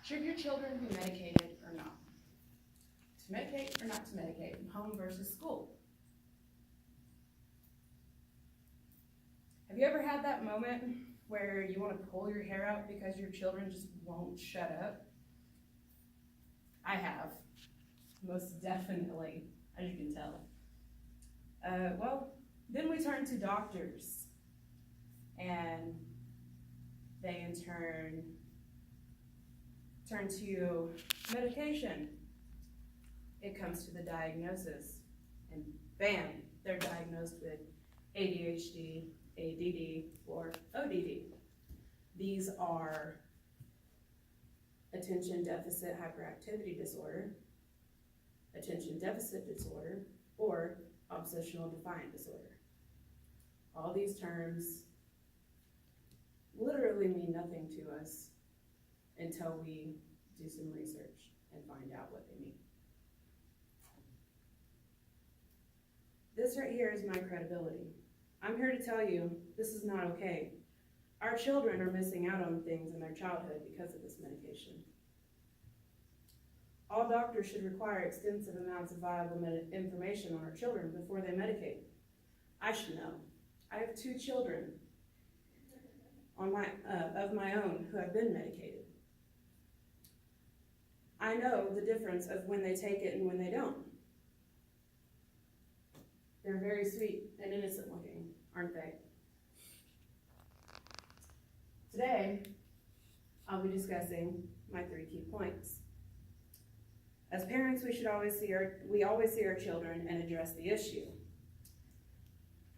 Should your children be medicated or not? To medicate or not to medicate? Home versus school. Have you ever had that moment where you want to pull your hair out because your children just won't shut up? I have, most definitely, as you can tell. Well, then we turn to doctors, and they in turn to medication. It comes to the diagnosis, and bam, they're diagnosed with ADHD, ADD, or ODD. These are attention deficit hyperactivity disorder, attention deficit disorder, or oppositional defiant disorder. All these terms literally mean nothing to us until we do some research and find out what they mean. This right here is my credibility. I'm here to tell you this is not okay. Our children are missing out on things in their childhood because of this medication. All doctors should require extensive amounts of viable information on our children before they medicate. I should know. I have 2 children of my own who have been medicated. I know the difference of when they take it and when they don't. They're very sweet and innocent looking, aren't they? Today, I'll be discussing my 3 key points. As parents, we always see our children and address the issue.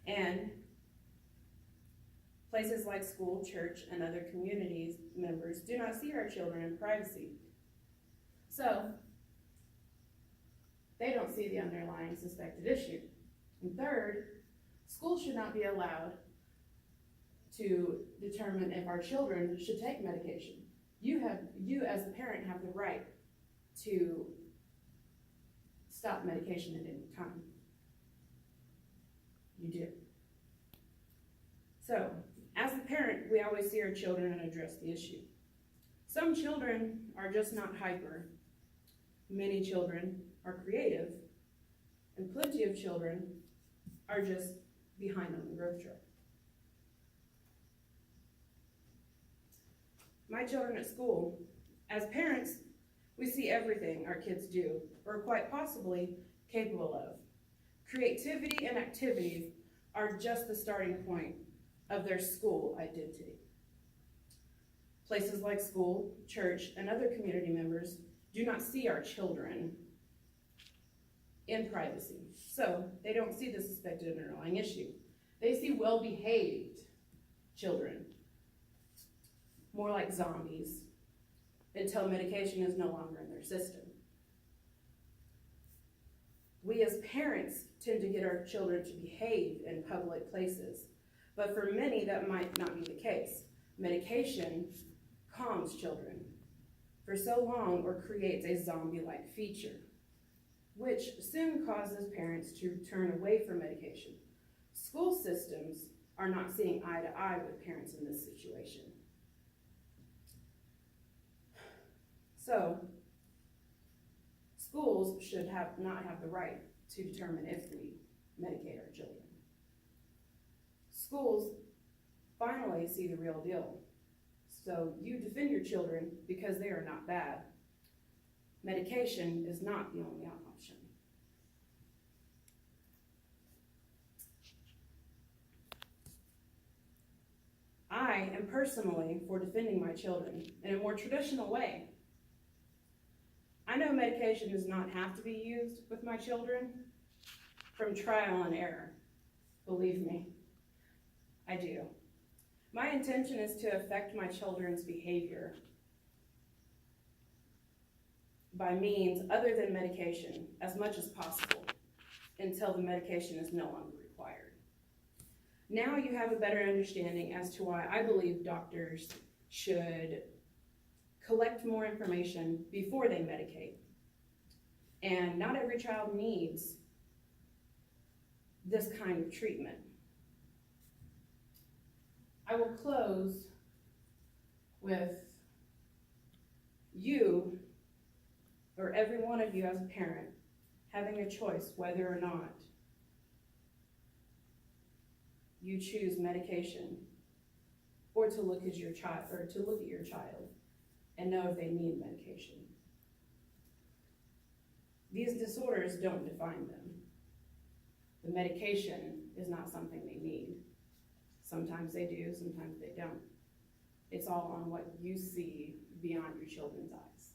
And places like school, church, and other communities members do not see our children in privacy. So, they don't see the underlying suspected issue. And third, schools should not be allowed to determine if our children should take medication. You as a parent have the right to stop medication at any time. You do. So, as a parent, we always see our children and address the issue. Some children are just not hyper. Many children are creative, and plenty of children are just behind on the growth chart. My children at school, as parents, we see everything our kids do, or quite possibly capable of. Creativity and activities are just the starting point of their school identity. Places like school, church, and other community members do not see our children in privacy, so they don't see the suspected underlying issue. They see well-behaved children, more like zombies, until medication is no longer in their system. We as parents tend to get our children to behave in public places, but for many that might not be the case. Medication calms children for so long or creates a zombie-like feature, which soon causes parents to turn away from medication. School systems are not seeing eye to eye with parents in this situation. So, schools should not have the right to determine if we medicate our children. Schools finally see the real deal. So you defend your children because they are not bad. Medication is not the only option. I am personally for defending my children in a more traditional way. I know medication does not have to be used with my children from trial and error. Believe me, I do. My intention is to affect my children's behavior by means other than medication as much as possible until the medication is no longer required. Now you have a better understanding as to why I believe doctors should collect more information before they medicate. And not every child needs this kind of treatment. I will close with You, or every one of you as a parent, having a choice whether or not you choose medication or to look at your child, and know if they need medication. These disorders don't define them. The medication is not something they need. Sometimes they do, sometimes they don't. It's all on what you see beyond your children's eyes.